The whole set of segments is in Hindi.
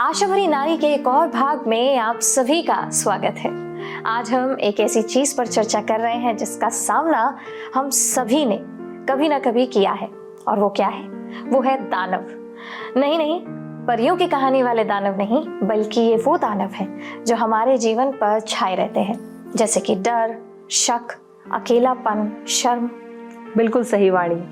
आशा भरी नारी के एक और भाग में आप सभी का स्वागत है। आज हम एक ऐसी चीज पर चर्चा कर रहे हैं जिसका सामना हम सभी ने कभी ना कभी किया है, और वो क्या है? वो है दानव। नहीं, परियों की कहानी वाले दानव नहीं, बल्कि ये वो दानव हैं जो हमारे जीवन पर छाए रहते हैं, जैसे कि डर, शक, अकेलापन, शर्म। बिल्कुल सही वाणी।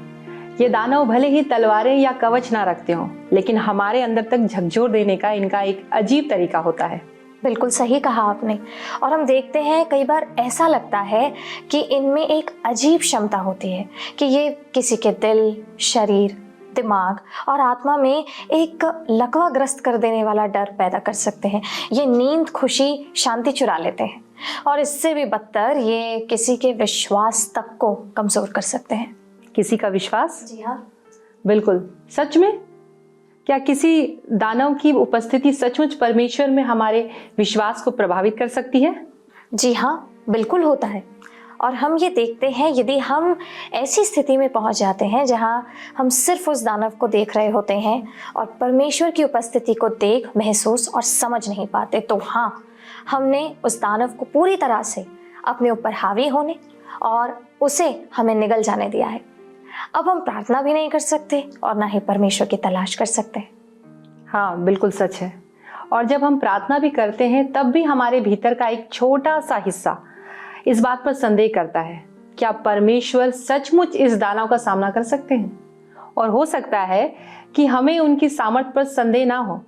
ये दानव भले ही तलवारें या कवच ना रखते हों, लेकिन हमारे अंदर तक झकझोर देने का इनका एक अजीब तरीका होता है। बिल्कुल सही कहा आपने। और हम देखते हैं कई बार ऐसा लगता है कि इनमें एक अजीब क्षमता होती है कि ये किसी के दिल, शरीर, दिमाग और आत्मा में एक लकवाग्रस्त कर देने वाला डर पैदा कर सकते हैं। ये नींद, खुशी, शांति चुरा लेते हैं, और इससे भी बदतर ये किसी के विश्वास तक को कमजोर कर सकते हैं। किसी का विश्वास? जी हाँ, बिल्कुल। सच में? क्या किसी दानव की उपस्थिति सचमुच परमेश्वर में हमारे विश्वास को प्रभावित कर सकती है? जी हाँ, बिल्कुल होता है। और हम ये देखते हैं, यदि हम ऐसी स्थिति में पहुंच जाते हैं जहां हम सिर्फ उस दानव को देख रहे होते हैं और परमेश्वर की उपस्थिति को देख, महसूस और समझ नहीं पाते, तो हाँ, हमने उस दानव को पूरी तरह से अपने ऊपर हावी होने और उसे हमें निगल जाने दिया है। अब हम प्रार्थना भी नहीं कर सकते और ना ही परमेश्वर की तलाश कर सकते। हाँ, बिल्कुल सच है। और जब हम प्रार्थना भी करते हैं तब भी हमारे भीतर का एक छोटा सा हिस्सा इस बात पर संदेह करता है, क्या परमेश्वर सचमुच इस दानव का सामना कर सकते हैं? और हो सकता है कि हमें उनकी सामर्थ्य पर संदेह ना हो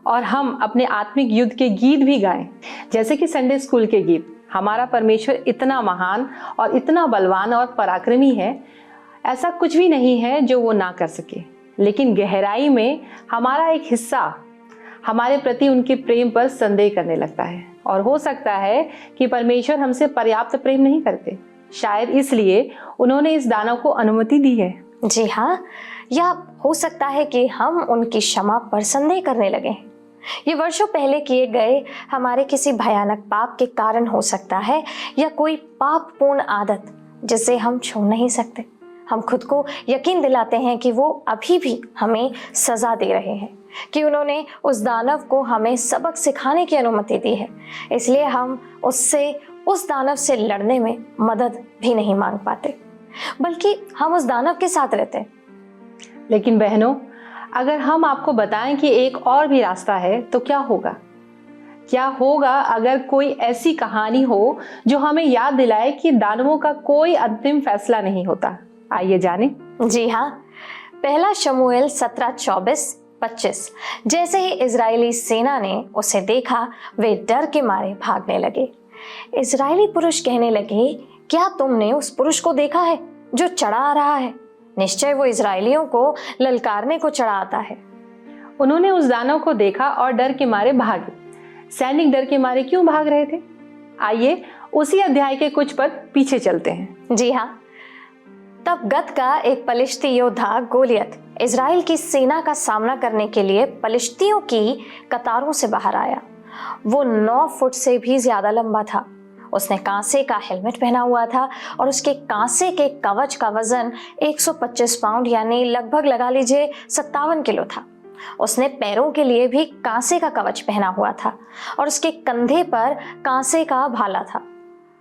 और हम अपने आत्मिक युद्ध के गीत भी गाएं, जैसे कि संडे स्कूल के गीत। हमारा परमेश्वर इतना महान और इतना बलवान और पराक्रमी है, ऐसा कुछ भी नहीं है जो वो ना कर सके। लेकिन गहराई में हमारा एक हिस्सा हमारे प्रति उनके प्रेम पर संदेह करने लगता है, और हो सकता है कि परमेश्वर हमसे पर्याप्त प्रेम नहीं करते। शायद इसलिए उन्होंने इस दानव को अनुमति दी है। जी हाँ, या हो सकता है कि हम उनकी क्षमा पर संदेह करने लगे। ये वर्षों पहले किए गए हमारे किसी भयानक पाप के कारण हो सकता है, या कोई पापपूर्ण आदत जिसे हम छोड़ नहीं सकते। हम खुद को यकीन दिलाते हैं कि वो अभी भी हमें सजा दे रहे हैं, कि उन्होंने उस दानव को हमें सबक सिखाने की अनुमति दी है। इसलिए हम उस दानव से लड़ने में मदद भी नहीं मांग पाते, बल्कि हम उस दानव के साथ रहते हैं। लेकिन बहनों, अगर हम आपको बताएं कि एक और भी रास्ता है, तो क्या होगा? क्या होगा अगर कोई ऐसी कहानी हो जो हमें याद दिलाए कि दानवों का कोई अंतिम फैसला नहीं होता? आइए जाने। जी हाँ, पहला शमूएल 17:24-25। जैसे ही इजरायली सेना ने उसे देखा, वे डर के मारे भागने लगे। इजरायली पुरुष कहने लगे, क्या तुमने उस पुरुष को देखा है जो चढ़ा आ रहा है? निश्चय वो इजरायलियों को ललकारने को चढ़ा आता है। उन्होंने उस दानव को देखा और डर के मारे भागे। सैनिक डर के मारे क्यों भाग रहे थे? आइए उसी अध्याय के कुछ पद पीछे चलते हैं। जी हाँ, तब गत का एक पलिश्ती योद्धा गोलियत इजराइल की सेना का सामना करने के लिए पलिश्तियों की कतारों से बाहर आया। वो 9 फुट से भी ज्यादा लंबा था। उसने कांसे का हेलमेट पहना हुआ था, और उसके कांसे के कवच का वजन 125 पाउंड यानी लगभग लगा लीजिए 57 किलो था। उसने पैरों के लिए भी कांसे का कवच पहना हुआ था, और उसके कंधे पर कांसे का भाला था।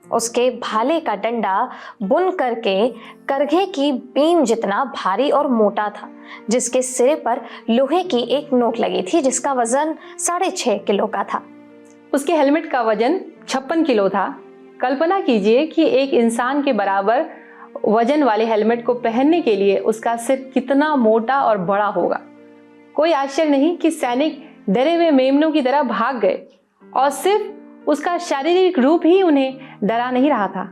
उसके भाले का डंडा बुन करके करघे की बीम जितना भारी और मोटा था, जिसके सिरे पर लोहे की एक नोक लगी थी जिसका वजन 6.5 किलो का था। उसके हेलमेट का वजन 56 किलो था। कल्पना कीजिए कि एक इंसान के बराबर वजन वाले हेलमेट को पहनने के लिए उसका सिर कितना मोटा और बड़ा होगा। कोई आश्चर्य नहीं कि सैनिक डरे हुए मेमनों की तरह भाग गए, और सिर्फ उसका शारीरिक रूप ही उन्हें डरा नहीं रहा था।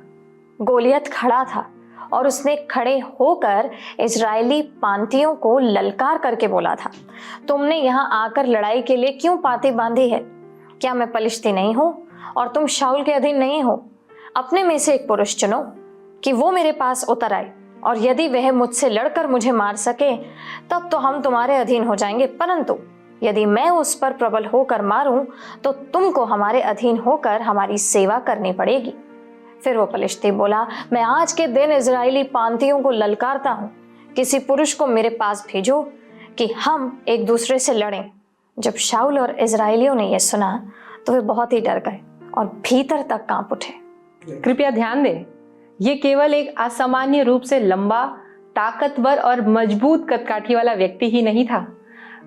गोलियत खड़ा था, और उसने खड़े होकर इजरायली पांतियों को ललकार करके बोला था, तुमने यहाँ आकर लड़ाई के लिए क्यों पाती बांधी है? क्या मैं पलिश्ती नहीं हूँ और तुम शाऊल के अधीन नहीं हो? अपने में से एक पुरुष चुनो कि वो मेरे पास उतर आए, और यदि वह मुझसे लड़कर मुझे मार सके तब तो हम तुम्हारे अधीन हो जाएंगे, परंतु यदि मैं उस पर प्रबल होकर मारूं तो तुमको हमारे अधीन होकर हमारी सेवा करनी पड़ेगी। फिर वो पलिश्ती बोला, मैं आज के दिन इजरायली पांतियों को ललकारता हूं, किसी पुरुष को मेरे पास भेजो कि हम एक दूसरे से लड़ें। जब शाऊल और इजरायलियों ने यह सुना तो वे बहुत ही डर गए और भीतर तक कांप उठे। कृपया ध्यान दें, ये केवल एक असामान्य रूप से लंबा, ताकतवर और मजबूत कदकाठी वाला व्यक्ति ही नहीं था,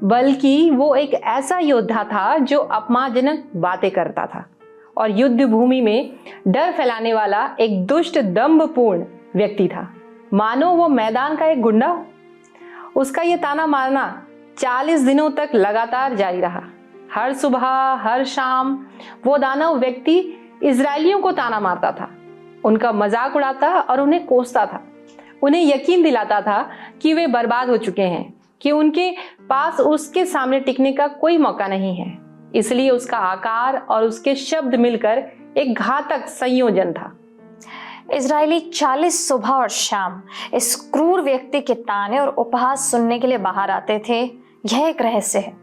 बल्कि वो एक ऐसा योद्धा था जो अपमानजनक बातें करता था और युद्ध भूमि में डर फैलाने वाला एक दुष्ट, दंभपूर्ण व्यक्ति था, मानो वो मैदान का एक गुंडा हो। उसका ये ताना मारना 40 दिनों तक लगातार जारी रहा। हर सुबह, हर शाम वो दानव व्यक्ति इजरायलियों को ताना मारता था, उनका मजाक उड़ाता और उन्हें कोसता था। उन्हें यकीन दिलाता था कि वे बर्बाद हो चुके हैं, कि उनके पास उसके सामने टिकने का कोई मौका नहीं है। इसलिए उसका आकार और उसके शब्द मिलकर एक घातक संयोजन था। इजरायली 40 सुबह और शाम इस क्रूर व्यक्ति के ताने और उपहास सुनने के लिए बाहर आते थे। यह एक रहस्य है।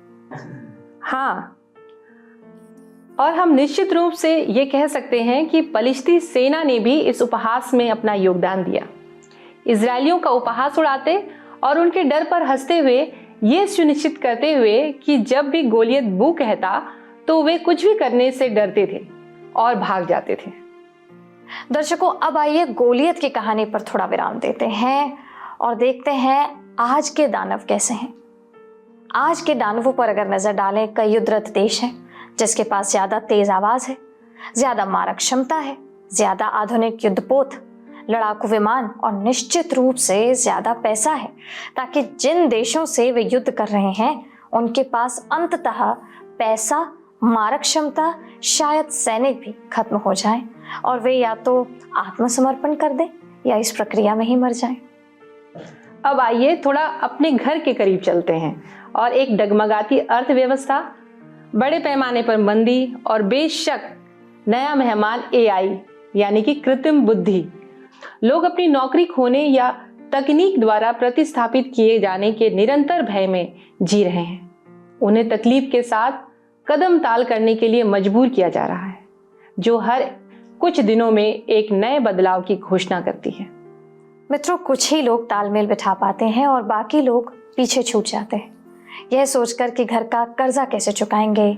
हाँ, और हम निश्चित रूप से ये कह सकते हैं कि पलिश्ती सेना ने भी इस उपहास में अपना योगदान दिया। इजरायलियों का उपहास उड़ाते और उनके डर पर हंसते हुए ये सुनिश्चित करते हुए कि जब भी गोलियत बू कहता तो वे कुछ भी करने से डरते थे और भाग जाते थे। दर्शकों, अब आइए गोलियत की कहानी पर थोड़ा विराम देते हैं और देखते हैं आज के दानव कैसे हैं। आज के दानवों पर अगर नजर डालें, कई युद्धरत देश हैं जिसके पास ज्यादा तेज आवाज है, ज्यादा मारक क्षमता है, ज्यादा आधुनिक युद्धपोत, लड़ाकू विमान और निश्चित रूप से ज्यादा पैसा है, ताकि जिन देशों से वे युद्ध कर रहे हैं उनके पास अंततः पैसा, मारक क्षमता, शायद सैनिक भी खत्म हो जाएं और वे या तो आत्मसमर्पण कर दें या इस प्रक्रिया में ही मर जाएं। अब आइए थोड़ा अपने घर के करीब चलते हैं और एक डगमगाती अर्थव्यवस्था, बड़े पैमाने पर मंदी और बेशक नया मेहमान AI यानी कि कृत्रिम बुद्धि। लोग अपनी नौकरी खोने या तकनीक द्वारा प्रतिस्थापित किए जाने के निरंतर भय में जी रहे हैं। उन्हें तकलीफ के साथ कदम ताल करने के लिए मजबूर किया जा रहा है, जो हर कुछ दिनों में एक नए बदलाव की घोषणा करती है। मित्रों, कुछ ही लोग तालमेल बिठा पाते हैं और बाकी लोग पीछे छूट जाते हैं, यह सोचकर कि घर का कर्जा कैसे चुकाएंगे,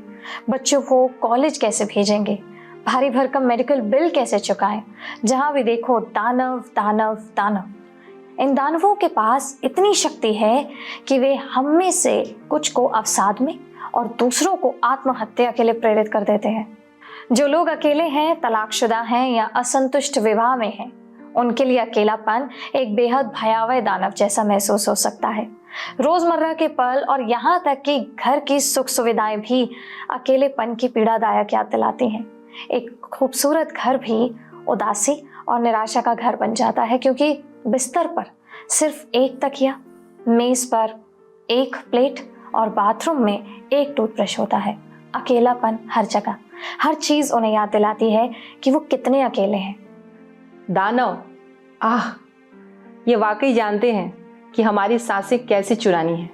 बच्चों को कॉलेज कैसे भेजेंगे, भारी भरकम मेडिकल बिल कैसे चुकाएं। जहां भी देखो दानव दानव दानव। इन दानवों के पास इतनी शक्ति है कि वे हम में से कुछ को अवसाद में और दूसरों को आत्महत्या के लिए प्रेरित कर देते हैं। जो लोग अकेले हैं, तलाकशुदा हैं या असंतुष्ट विवाह में हैं, उनके लिए अकेलापन एक बेहद भयावह दानव जैसा महसूस हो सकता है। रोजमर्रा के पल और यहाँ तक कि घर की सुख सुविधाएं भी अकेलेपन की पीड़ादायक याद दिलाती हैं। एक खूबसूरत घर भी उदासी और निराशा का घर बन जाता है, क्योंकि बिस्तर पर सिर्फ एक तकिया, मेज पर एक प्लेट और बाथरूम में एक टूथब्रश होता है। अकेलापन हर जगह, हर चीज उन्हें याद दिलाती है कि वो कितने अकेले हैं। दानव, ये वाकई जानते हैं कि हमारी सांसें कैसे चुरानी है।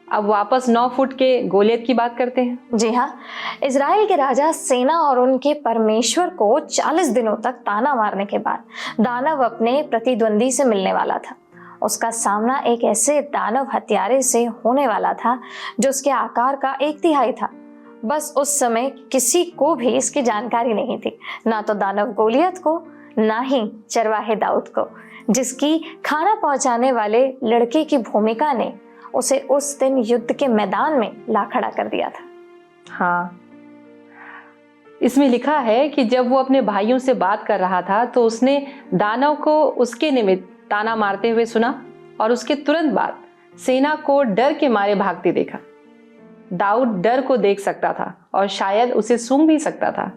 अब वापस 9 फुट के गोलियत की बात करते हैं। जी हाँ, इजराइल के राजा सेना और उनके परमेश्वर को 40 दिनों तक ताना मारने के बाद दानव अपने प्रतिद्वंदी से मिलने वाला था। उसका सामना एक ऐसे दानव हत्यारे से होने वाला था जो उसके आकार का 1/3 था। बस उस समय किसी को भी इसकी जानकारी नहीं थी, ना तो दानव गोलियत को, ना ही चरवाहे दाऊद को, जिसकी खाना पहुंचाने वाले लड़के की भूमिका ने उसे उस दिन युद्ध के मैदान में ला खड़ा कर दिया था। हाँ, इसमें लिखा है कि जब वो अपने भाइयों से बात कर रहा था तो उसने दानव को उसके निमित्त ताना मारते हुए सुना और उसके तुरंत बाद सेना को डर के मारे भागते देखा। दाऊद डर को देख सकता था और शायद उसे सूंघ भी सकता था।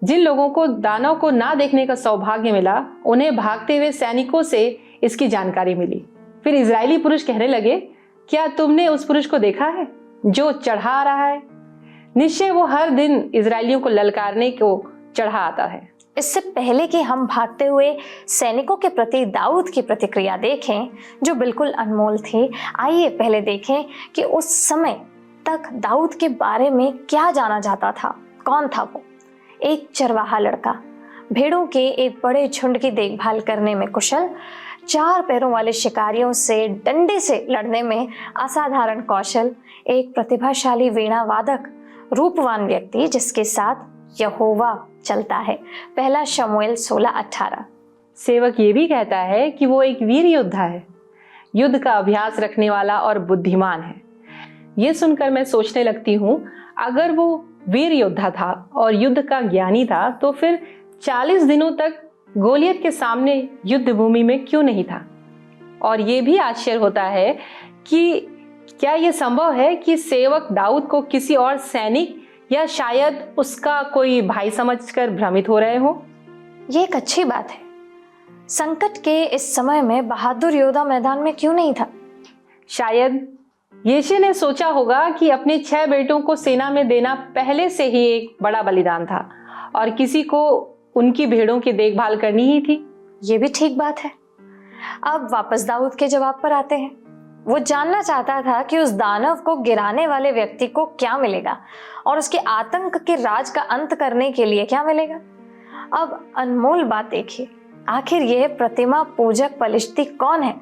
जिन लोगों को दानव को ना देखने का सौभाग्य मिला, उन्हें भागते हुए सैनिकों से इसकी जानकारी मिली। फिर इजरायली पुरुष कहने लगे, क्या तुमने उस पुरुष को देखा है जो चढ़ा रहा है? निश्चय वो हर दिन इजरायलियों को ललकारने को चढ़ा आता है। इससे पहले कि हम भागते हुए सैनिकों के प्रति दाऊद की प्रतिक्रिया देखें, जो बिल्कुल अनमोल थी, आइए पहले देखें कि उस समय तक दाऊद के बारे में क्या जाना जाता था। कौन था वो? एक चरवाहा लड़का, भेड़ों के एक बड़े झुंड की देखभाल करने में कुशल, 4 पैरों वाले शिकारियों से डंडे से लड़ने में असाधारण कौशल, एक प्रतिभाशाली वीणा वादक, रूपवान व्यक्ति जिसके साथ यहोवा चलता है। पहला शमूएल 16:18। सेवक ये भी कहता है कि वो एक वीर योद्धा है, युद्ध का अभ्यास रखने वाला और बुद्धिमान है। ये सुनकर मैं सोचने लगती हूँ, अगर वो वीर योद्धा था और युद्ध का ज्ञानी था तो फिर 40 दिनों तक गोलियत के सामने युद्ध भूमि में क्यों नहीं था। और ये भी आश्चर्य होता है कि क्या ये संभव है कि सेवक दाऊद को किसी और सैनिक या शायद उसका कोई भाई समझकर भ्रमित हो रहे हो। ये एक अच्छी बात है। संकट के इस समय में बहादुर योद्धा मैदान में क्यों नहीं था? शायद यीशु ने सोचा होगा कि अपने 6 बेटों को सेना में देना पहले से ही एक बड़ा बलिदान था और किसी को उनकी भेड़ों की देखभाल करनी ही थी। ये भी ठीक बात है। अब वापस दाऊद के जवाब पर आते हैं। वो जानना चाहता था कि उस दानव को गिराने वाले व्यक्ति को क्या मिलेगा और उसके आतंक के राज का अंत करने के लिए क्या मिलेगा। अब अनमोल बात देखिए, आखिर यह प्रतिमा पूजक पलिश्ती कौन है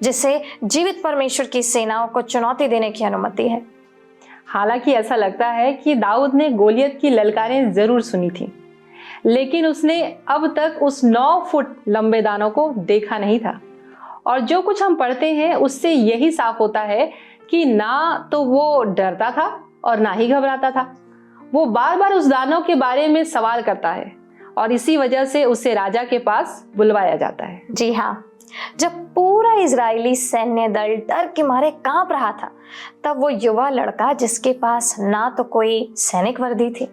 जिसे जीवित परमेश्वर की सेनाओं को चुनौती देने की अनुमति है? हालांकि ऐसा लगता है कि दाऊद ने गोलियत की ललकारें जरूर सुनी थी, लेकिन उसने अब तक उस 9 फुट लंबे दानव को देखा नहीं था। और जो कुछ हम पढ़ते हैं उससे यही साफ होता है कि ना तो वो डरता था और ना ही घबराता था। वो बार बार उस दानव के बारे में सवाल करता है और इसी वजह से उसे राजा के पास बुलवाया जाता है। जी हाँ, जब पूरा इजरायली सैन्य दल डर के मारे कांप रहा था, तब वो युवा लड़का जिसके पास ना तो कोई सैनिक वर्दी थी,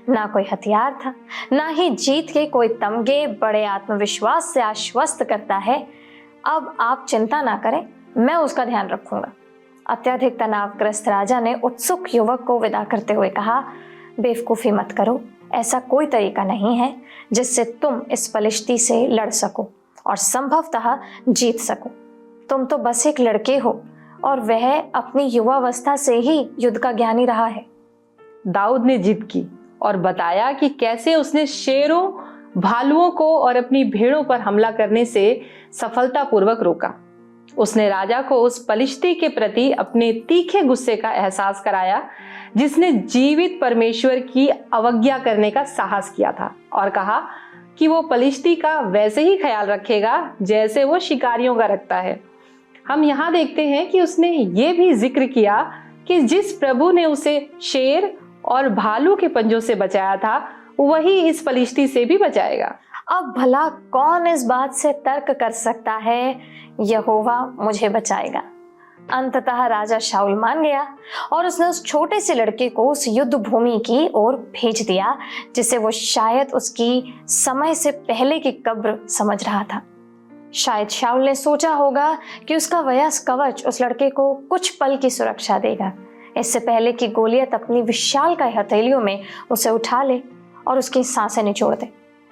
ना कोई हथियार था, ना ही जीत के कोई तमगे, बड़े आत्मविश्वास से आश्वस्त करता है, अब आप चिंता ना करें, मैं उसका ध्यान रखूंगा। अत्यधिक तनावग्रस्त राजा ने उत्सुक युवक को विदा करते हुए कहा, बेवकूफ़ी मत करो, ऐसा कोई तरीका नहीं है जिससे तुम इस पलिश्ती से लड़ सको और संभवतः जीत सको। तुम तो बस एक लड़के हो और वह अपनी युवावस्था से ही युद्ध का ज्ञानी रहा है। दाऊद ने जिद की और बताया कि कैसे उसने शेरों, भालुओं को और अपनी भेड़ों पर हमला करने से सफलतापूर्वक रोका। उसने राजा को उस पलिश्ती के प्रति अपने तीखे गुस्से का एहसास कराया जिसने जीवित परमेश्वर की अवज्ञा करने का साहस किया था, और कहा कि वो पलिश्ती का वैसे ही ख्याल रखेगा जैसे वो शिकारियों का रखता है। हम यहाँ देखते हैं कि उसने ये भी जिक्र किया कि जिस प्रभु ने उसे शेर और भालू के पंजों से बचाया था, वही इस पलिश्ती से भी बचाएगा। अब भला कौन इस बात से तर्क कर सकता है, यहोवा मुझे बचाएगा। अंततः राजा शाऊल मान गया और उसने उस छोटे से लड़के को उस युद्ध भूमि की ओर भेज दिया जिसे वो शायद उसकी समय से पहले की कब्र समझ रहा था। शायद शाऊल ने सोचा होगा कि उसका वयस्क कवच उस लड़के को कुछ पल की सुरक्षा देगा, इससे पहले कि गोलियत अपनी विशालकाय हथेलियों में उसे उठा ले और उसकी सांसें निचोड़ दे,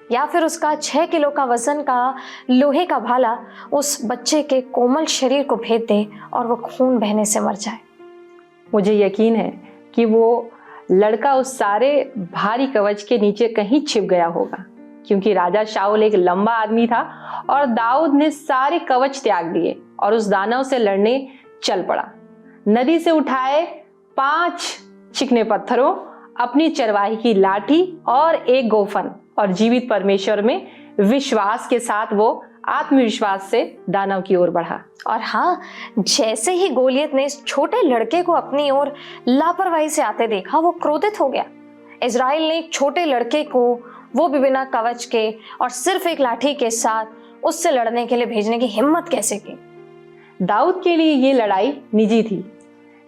या फिर उसका 6 किलो का वजन का लोहे का भाला उस बच्चे के कोमल शरीर को भेद दे और वो खून बहने से मर जाए। मुझे यकीन है कि वो लड़का उस सारे भारी कवच के नीचे कहीं छिप गया होगा, क्योंकि राजा शाऊल एक लंबा आदमी था और दाऊद ने सारे कवच त्याग दिए और उस दानव से लड़ने चल पड़ा। नदी से उठाए 5 चिकने पत्थरों, अपनी चरवाही की लाठी और एक गोफन और जीवित परमेश्वर में विश्वास के साथ वो आत्मविश्वास से दानव की ओर बढ़ा। और हाँ, जैसे ही गोलियत ने इस छोटे लड़के को अपनी ओर लापरवाही से आते देखा, वो क्रोधित हो गया। इजराइल ने एक छोटे लड़के को, वो भी बिना कवच के और सिर्फ एक लाठी के साथ, उससे लड़ने के लिए भेजने की हिम्मत कैसे की? दाऊद के लिए ये लड़ाई निजी थी।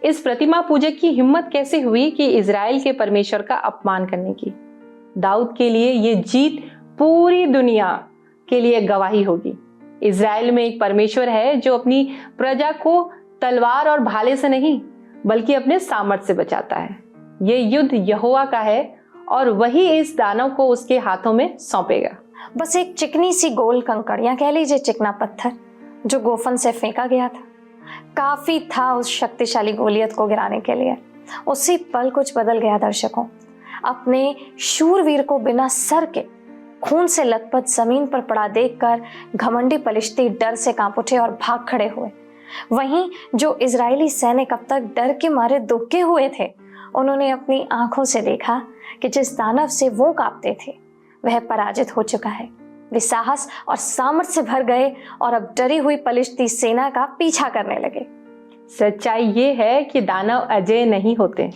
इस प्रतिमा पूजक की हिम्मत कैसे हुई कि इजराइल के परमेश्वर का अपमान करने की? दाऊद के लिए ये जीत पूरी दुनिया के लिए गवाही होगी। इजराइल में एक परमेश्वर है जो अपनी प्रजा को तलवार और भाले से नहीं बल्कि अपने सामर्थ से बचाता है। ये युद्ध यहोवा का है और वही इस दानव को उसके हाथों में सौंपेगा। बस एक चिकनी सी गोल कंकड़, या कह लीजिए चिकना पत्थर, जो गोफन से फेंका गया था, काफी था उस शक्तिशाली गोलियत को गिराने के लिए। उसी पल कुछ बदल गया दर्शकों। अपने शूरवीर को बिना सर के खून से लथपथ जमीन पर पड़ा देखकर घमंडी पलिश्ती डर से कांप उठे और भाग खड़े हुए। वहीं जो इजरायली सैनिक अब तक डर के मारे दुबके हुए थे, उन्होंने अपनी आंखों से देखा कि जिस दानव से वो कांपते थे वह पराजित हो चुका है। वे साहस और सामर्थ्य से भर गए और अब डरी हुई पलिश्ती सेना का पीछा करने लगे। सच्चाई ये है कि दानव अजय नहीं होते।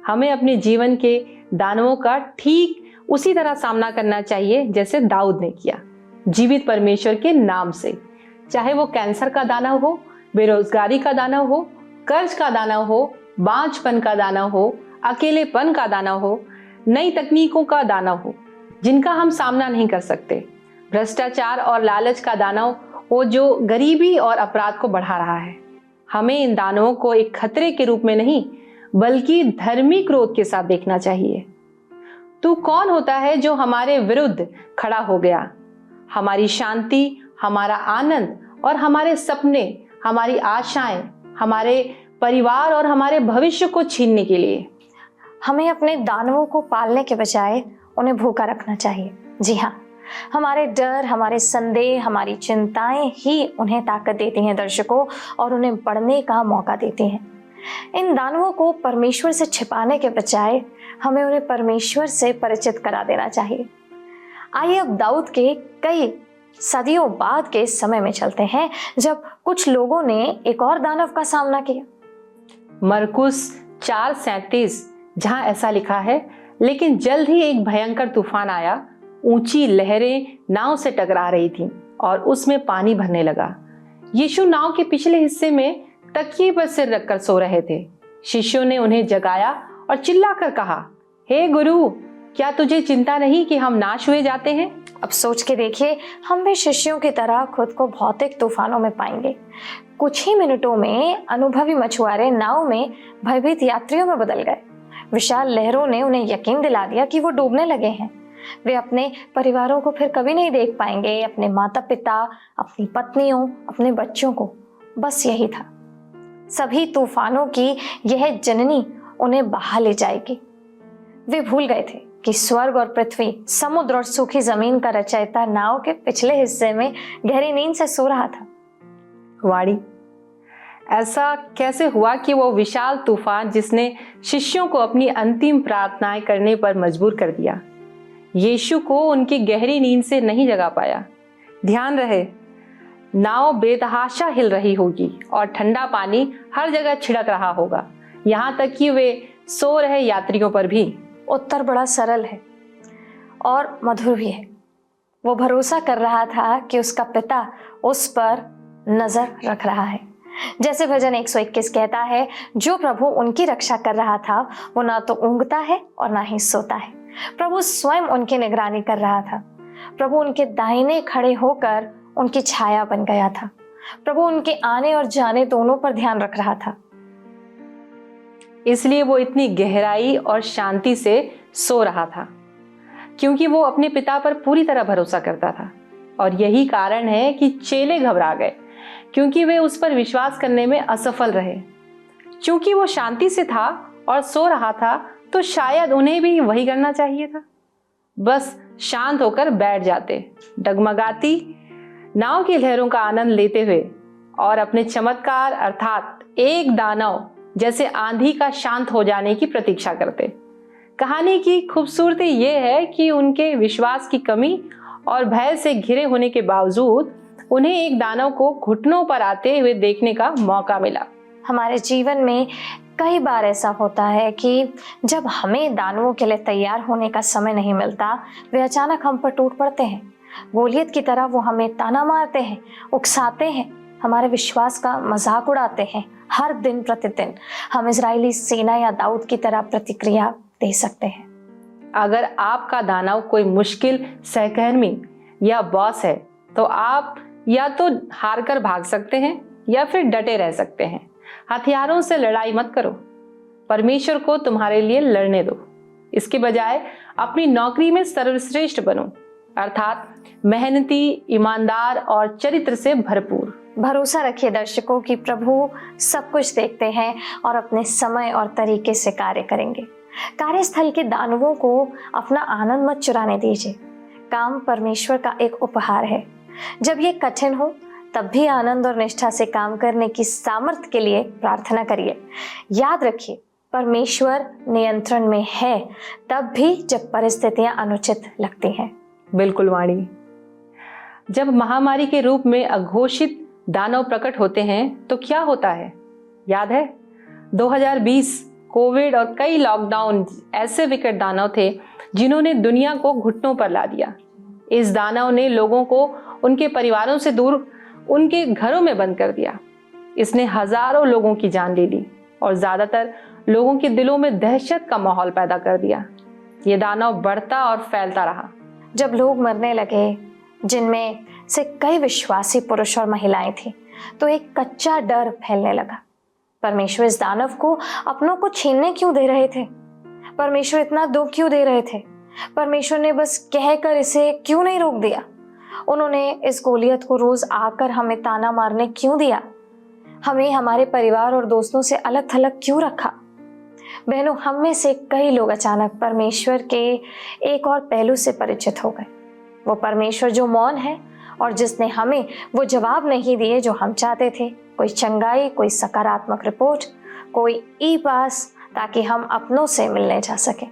हमें अपने जीवन के दानवों का ठीक उसी तरह सामना करना चाहिए जैसे दाऊद ने किया, जीवित परमेश्वर के नाम से। चाहे वो कैंसर का दानव हो, बेरोजगारी का दानव हो, कर्ज का दानव हो, बांझपन का दानव हो, अकेलेपन का दानव हो, नई तकनीकों का दानव हो जिनका हम सामना नहीं कर सकते, भ्रष्टाचार और लालच का दानव हो जो गरीबी और अपराध को बढ़ा रहा है। हमें इन दानवों को एक खतरे के रूप में नहीं बल्कि धर्मी क्रोध के साथ देखना चाहिए। तू कौन होता है जो हमारे विरुद्ध खड़ा हो गया? हमारी शांति, हमारा आनंद और हमारे सपने, हमारी आशाएं, हमारे परिवार और हमारे भविष्य को छीनने के लिए। हमें अपने दानवों को पालने के बजाय उन्हें भूखा रखना चाहिए। जी हाँ, हमारे डर, हमारे संदेह, हमारी चिंताएं ही उन्हें ताकत देती हैं दर्शकों, और उन्हें बढ़ने का मौका देती हैं। इन दानवों को परमेश्वर से छिपाने के बजाय हमें उन्हें परमेश्वर से परिचित करा देना चाहिए। आइए अब दाऊद के कई सदियों बाद के समय में चलते हैं जब कुछ लोगों ने एक और दानव का सामना किया। मरकुस 4:37 जहां ऐसा लिखा है, लेकिन जल्द ही एक भयंकर तूफान आया, ऊंची लहरें नाव से टकरा रही थीं और उसमें पानी भरने लगा। यीशु नाव के पिछले हिस्से में तकिए पर सिर रखकर सो रहे थे। शिष्यों ने उन्हें जगाया और चिल्लाकर कहा, हे गुरु, क्या तुझे चिंता नहीं कि हम नाश हुए जाते हैं? अब सोच के देखिए, हम भी शिष्यों की तरह खुद को भौतिक तूफानों में पाएंगे। कुछ ही मिनटों में अनुभवी मछुआरे नाव में भयभीत यात्रियों में बदल गए। विशाल लहरों ने उन्हें यकीन दिला दिया कि वो डूबने लगे हैं। वे अपने परिवारों को फिर कभी नहीं देख पाएंगे, अपने माता पिता, अपनी पत्नियों, अपने बच्चों को। बस यही था। सभी तूफानों की यह जननी उन्हें बहा ले जाएगी। वे भूल गए थे कि स्वर्ग और पृथ्वी, समुद्र और सूखी जमीन का रचयिता नाव के पिछले हिस्से में गहरी नींद से सो रहा था। वाणी, ऐसा कैसे हुआ कि वो विशाल तूफान जिसने शिष्यों को अपनी अंतिम प्रार्थनाएं करने पर मजबूर कर दिया, यीशु को उनकी गहरी नींद से नहीं जगा पाया? ध्यान रहे, नाव बेतहाशा हिल रही होगी और ठंडा पानी हर जगह छिड़क रहा होगा, यहाँ तक कि वे सो रहे यात्रियों पर भी। उत्तर बड़ा सरल है और मधुर भी है। वो भरोसा कर रहा था कि उसका पिता उस पर नजर रख रहा है। जैसे भजन 121 कहता है, जो प्रभु उनकी रक्षा कर रहा था वो ना तो ऊँघता है और ना ही सोता है। प्रभु स्वयं उनकी निगरानी कर रहा था। प्रभु उनके दाहिने खड़े होकर उनकी छाया बन गया था। प्रभु उनके आने और जाने दोनों पर ध्यान रख रहा था। इसलिए वो इतनी गहराई और शांति से सो रहा था, क्योंकि वो अपने पिता पर पूरी तरह भरोसा करता था। और यही कारण है कि चेले घबरा गए, क्योंकि वे उस पर विश्वास करने में असफल रहे। क्योंकि वो शांति से था और सो रहा था, तो शायद उन्हें भी वही करना चाहिए था। बस शांत होकर बैठ जाते, डगमगाती नाव की लहरों का आनंद लेते हुए और अपने चमत्कार अर्थात एक दानव जैसे आंधी का शांत हो जाने की प्रतीक्षा करते। कहानी की खूबसूरती ये है कि उनके विश्वास की कमी और भय से घिरे होने के बावजूद उन्हें एक दानव को घुटनों पर आते हुए देखने का मौका मिला। हमारे जीवन में कई बार ऐसा होता है कि जब हमें दानवों के लिए तैयार होने का समय नहीं मिलता, वे अचानक हम पर टूट पड़ते हैं। गोलियत की तरह वो हमें ताना मारते हैं, उकसाते हैं, हमारे विश्वास का मजाक उड़ाते हैं। हर दिन प्रतिदिन हम इजरायली सेना या दाऊद की तरह प्रतिक्रिया दे सकते हैं। अगर आपका दानव कोई मुश्किल सहकर्मी या बॉस है, तो आप या तो हार कर भाग सकते हैं या फिर डटे रह सकते हैं। हथियारों से लड़ाई मत करो, परमेश्वर को तुम्हारे लिए लड़ने दो। इसके बजाय अपनी नौकरी में सर्वश्रेष्ठ बनो, अर्थात मेहनती, ईमानदार और चरित्र से भरपूर। भरोसा रखिए दर्शकों कि प्रभु सब कुछ देखते हैं और अपने समय और तरीके से कार्य करेंगे। कार्यस्थल के दानवों को अपना आनंद मत चुराने दीजिए। काम परमेश्वर का एक उपहार है। जब ये कठिन हो तब भी आनंद और निष्ठा से काम करने की सामर्थ्य के लिए प्रार्थना करिए। याद रखिए, परमेश्वर नियंत्रण में है, तब भी जब परिस्थितियां अनुचित लगती हैं। बिल्कुल वाणी। जब महामारी के रूप में अघोषित दानव प्रकट होते हैं तो क्या होता है, याद है? 2020 कोविड और कई लॉकडाउन ऐसे विकट दानव थे जिन्होंने दुनिया को घुटनों पर ला दिया। इस दानव ने लोगों को उनके परिवारों से दूर उनके घरों में बंद कर दिया। इसने हजारों लोगों की जान ले ली और ज्यादातर लोगों के दिलों में दहशत का माहौल पैदा कर दिया। ये दानव बढ़ता और फैलता रहा। जब लोग मरने लगे, जिनमें से कई विश्वासी पुरुष और महिलाएं थी, तो एक कच्चा डर फैलने लगा। परमेश्वर इस दानव को अपनों को छीनने क्यों दे रहे थे? परमेश्वर इतना दुख क्यों दे रहे थे? परमेश्वर ने बस कहकर इसे क्यों नहीं रोक दिया? उन्होंने इस गोलियत को रोज आकर हमें ताना मारने क्यों दिया? हमें हमारे परिवार और दोस्तों से अलग थलग क्यों रखा? बहनों, हम में से कई लोग अचानक परमेश्वर के एक और पहलू से परिचित हो गए। वो परमेश्वर जो मौन है और जिसने हमें वो जवाब नहीं दिए जो हम चाहते थे। कोई चंगाई, कोई सकारात्मक रिपोर्ट, कोई ई पास, ताकि हम अपनों से मिलने जा सके।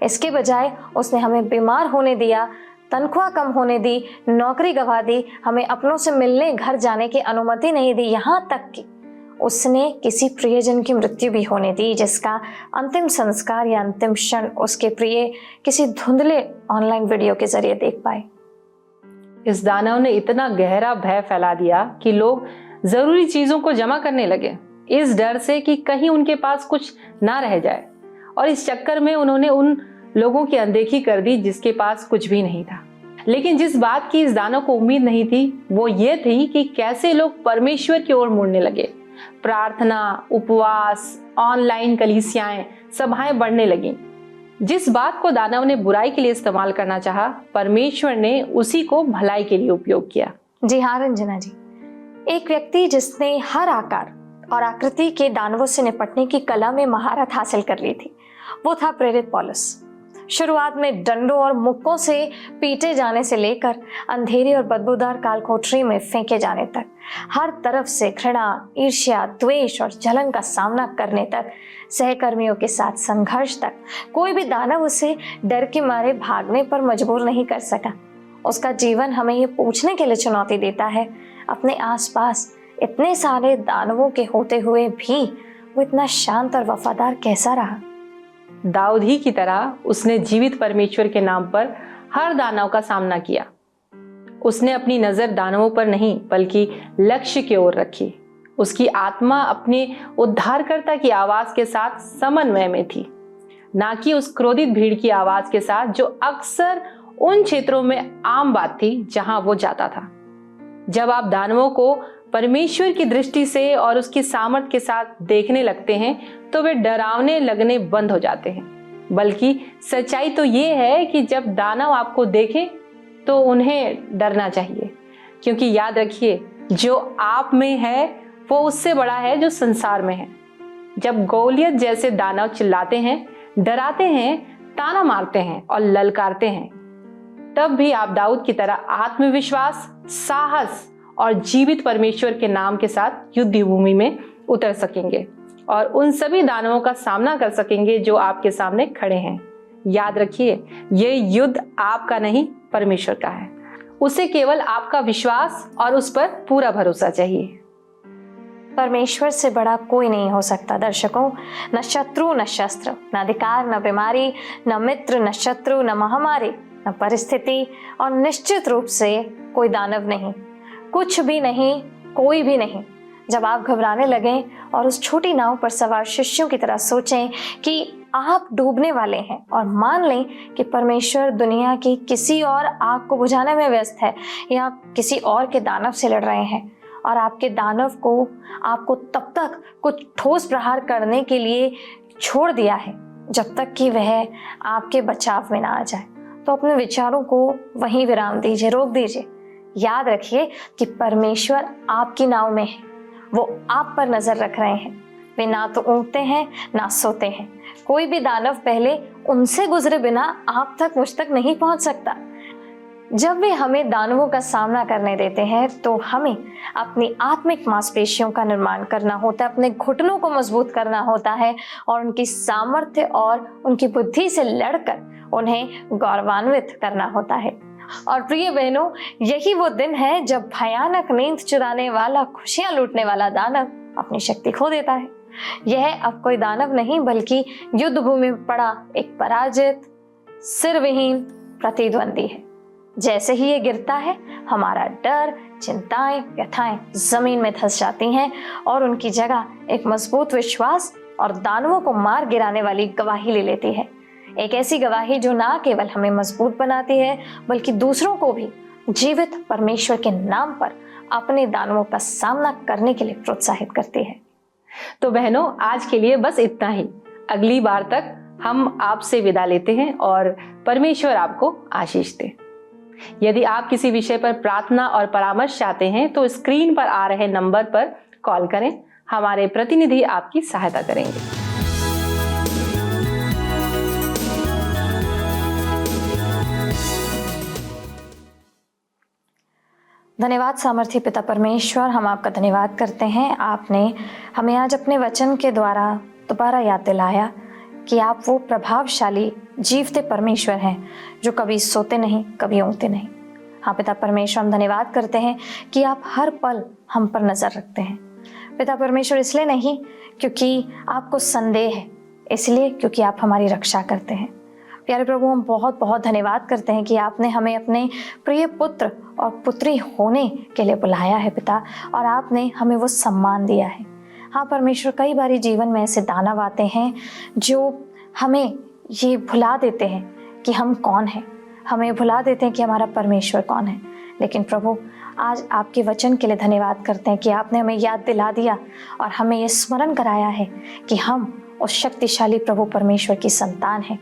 इसके बजाय उसने हमें बीमार होने दिया, तनख्वाह कम होने दी, नौकरी गंवा दी, हमें अपनों से मिलने घर जाने की अनुमति नहीं दी। यहाँ तक कि उसने किसी प्रियजन की मृत्यु भी होने दी, जिसका अंतिम संस्कार या अंतिम क्षण उसके प्रिय किसी धुंधले ऑनलाइन वीडियो के जरिए देख पाए। इस दानव ने इतना गहरा भय फैला दिया कि लोग जरूरी चीजों को जमा करने लगे, इस डर से कि कहीं उनके पास कुछ ना रह जाए। और इस चक्कर में उन्होंने उन लोगों की अनदेखी कर दी जिसके पास कुछ भी नहीं था। लेकिन जिस बात की इस दानव को उम्मीद नहीं थी वो ये थी कि कैसे लोग परमेश्वर की ओर मुड़ने लगे। प्रार्थना, उपवास, ऑनलाइन कलीसियाएं, सभाएं बढ़ने लगीं। जिस बात को दानव ने बुराई के लिए इस्तेमाल करना चाहा, परमेश्वर ने उसी को भलाई के लिए उपयोग किया। जी हाँ रंजना जी, एक व्यक्ति जिसने हर आकार और आकृति के दानवों से निपटने की कला में महारत हासिल कर ली थी, वो था प्रेरित पौलुस। शुरुआत में डंडों और मुक्कों से पीटे जाने से लेकर अंधेरी और बदबूदार कालकोठरी में फेंके जाने तक, हर तरफ से घृणा, ईर्ष्या, द्वेष और जलन का सामना करने तक, सहकर्मियों के साथ संघर्ष तक, कोई भी दानव उसे डर के मारे भागने पर मजबूर नहीं कर सका। उसका जीवन हमें ये पूछने के लिए चुनौती देता है, अपने आसपास इतने सारे दानवों के होते हुए भी वो इतना शांत और वफादार कैसा रहा? दाऊद ही की तरह उसने जीवित परमेश्वर के नाम पर हर दानव का सामना किया। उसने अपनी नजर दानवों पर नहीं बल्कि लक्ष्य की ओर रखी। उसकी आत्मा अपने उद्धारकर्ता की आवाज के साथ समन्वय में थी, ना कि उस क्रोधित भीड़ की आवाज के साथ जो अक्सर उन क्षेत्रों में आम बात थी जहां वो जाता था। जब आप दानवों को परमेश्वर की दृष्टि से और उसकी सामर्थ के साथ देखने लगते हैं तो वे डरावने लगने बंद हो जाते हैं। बल्कि सच्चाई तो ये है कि जब दानव आपको देखें तो उन्हें डरना चाहिए, क्योंकि याद रखिए, जो आप में है वो उससे बड़ा है जो संसार में है। जब गोलियत जैसे दानव चिल्लाते हैं, डराते हैं, ताना मारते हैं और ललकारते हैं, तब भी आप दाऊद की तरह आत्मविश्वास, साहस और जीवित परमेश्वर के नाम के साथ युद्ध भूमि में उतर सकेंगे और उन सभी दानवों का सामना कर सकेंगे जो आपके सामने खड़े हैं। याद रखिए, ये युद्ध आपका नहीं, परमेश्वर का है। उसे केवल आपका विश्वास और उस पर पूरा भरोसा चाहिए। परमेश्वर से बड़ा कोई नहीं हो सकता दर्शकों। न शत्रु, न शस्त्र, न अधिकार, न बीमारी, न मित्र, न शत्रु, न महामारी, न परिस्थिति और निश्चित रूप से कोई दानव नहीं। कुछ भी नहीं, कोई भी नहीं। जब आप घबराने लगें और उस छोटी नाव पर सवार शिष्यों की तरह सोचें कि आप डूबने वाले हैं और मान लें कि परमेश्वर दुनिया की किसी और आग को बुझाने में व्यस्त है या किसी और के दानव से लड़ रहे हैं और आपके दानव को आपको तब तक कुछ ठोस प्रहार करने के लिए छोड़ दिया है जब तक कि वह आपके बचाव में ना आ जाए, तो अपने विचारों को वहीं विराम दीजिए, रोक दीजिए। याद रखिए कि परमेश्वर आपकी नाव में है, वो आप पर नजर रख रहे हैं। वे ना तो ऊँघते हैं ना सोते हैं। कोई भी दानव पहले उनसे गुजरे बिना आप तक, मुझ तक नहीं पहुंच सकता। जब वे हमें दानवों का सामना करने देते हैं तो हमें अपनी आत्मिक मांसपेशियों का निर्माण करना होता है, अपने घुटनों को मजबूत करना होता है और उनकी सामर्थ्य और उनकी बुद्धि से लड़कर उन्हें गौरवान्वित करना होता है। और प्रिय बहनों, यही वो दिन है जब भयानक नींद चुराने वाला, खुशियां लूटने वाला दानव अपनी शक्ति खो देता है। यह अब कोई दानव नहीं बल्कि युद्ध भूमि में पड़ा एक पराजित, सिरविहीन प्रतिद्वंदी है। जैसे ही ये गिरता है, हमारा डर, चिंताएं, व्यथाएं जमीन में धंस जाती हैं और उनकी जगह एक मजबूत विश्वास और दानवों को मार गिराने वाली गवाही ले लेती है। एक ऐसी गवाही जो ना केवल हमें मजबूत बनाती है बल्कि दूसरों को भी जीवित परमेश्वर के नाम पर अपने दानवों का सामना करने के लिए प्रोत्साहित करती है। तो बहनों, आज के लिए बस इतना ही। अगली बार तक हम आपसे विदा लेते हैं और परमेश्वर आपको आशीष दे। यदि आप किसी विषय पर प्रार्थना और परामर्श चाहते हैं तो स्क्रीन पर आ रहे नंबर पर कॉल करें। हमारे प्रतिनिधि आपकी सहायता करेंगे। धन्यवाद सामर्थी पिता परमेश्वर, हम आपका धन्यवाद करते हैं। आपने हमें आज अपने वचन के द्वारा दोबारा याद दिलाया कि आप वो प्रभावशाली जीवते परमेश्वर हैं जो कभी सोते नहीं, कभी ऊँगते नहीं। हाँ पिता परमेश्वर, हम धन्यवाद करते हैं कि आप हर पल हम पर नज़र रखते हैं। पिता परमेश्वर, इसलिए नहीं क्योंकि आपको संदेह है, इसलिए क्योंकि आप हमारी रक्षा करते हैं। प्यारे प्रभु, हम बहुत बहुत धन्यवाद करते हैं कि आपने हमें अपने प्रिय पुत्र और पुत्री होने के लिए बुलाया है पिता, और आपने हमें वो सम्मान दिया है। हाँ परमेश्वर, कई बारी जीवन में ऐसे दानव आते हैं जो हमें ये भुला देते हैं कि हम कौन हैं, हमें भुला देते हैं कि हमारा परमेश्वर कौन है। लेकिन प्रभु, आज आपके वचन के लिए धन्यवाद करते हैं कि आपने हमें याद दिला दिया और हमें ये स्मरण कराया है कि हम उस शक्तिशाली प्रभु परमेश्वर की संतान हैं।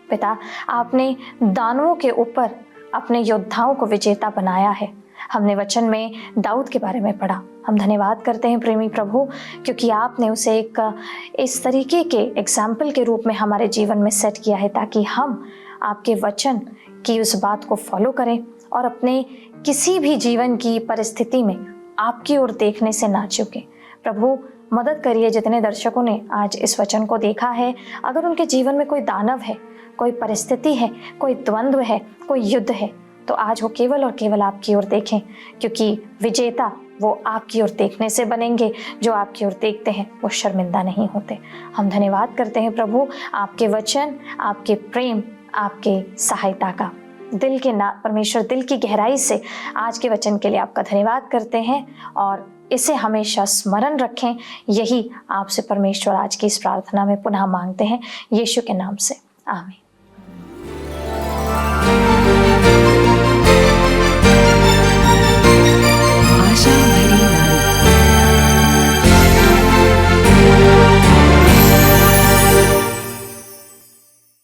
पिता, आपने दानवों के ऊपर अपने योद्धाओं को विजेता बनाया है। हमने वचन में दाऊद के बारे में पढ़ा। हम धन्यवाद करते हैं प्रेमी प्रभु, क्योंकि आपने उसे एक इस तरीके के एग्जाम्पल के रूप में हमारे जीवन में सेट किया है ताकि हम आपके वचन की उस बात को फॉलो करें और अपने किसी भी जीवन की परिस्थिति में आपकी ओर देखने से ना चूकें। प्रभु, मदद करिए जितने दर्शकों ने आज इस वचन को देखा है, अगर उनके जीवन में कोई दानव है, कोई परिस्थिति है, कोई द्वंद्व है, कोई युद्ध है, तो आज वो केवल और केवल आपकी ओर देखें, क्योंकि विजेता वो आपकी ओर देखने से बनेंगे। जो आपकी ओर देखते हैं वो शर्मिंदा नहीं होते। हम धन्यवाद करते हैं प्रभु आपके वचन, आपके प्रेम, आपके सहायता का। दिल के ना परमेश्वर, दिल की गहराई से आज के वचन के लिए आपका धन्यवाद करते हैं और इसे हमेशा स्मरण रखें। यही आपसे परमेश्वर आज की इस प्रार्थना में पुनः मांगते हैं, यीशु के नाम से, आमीन।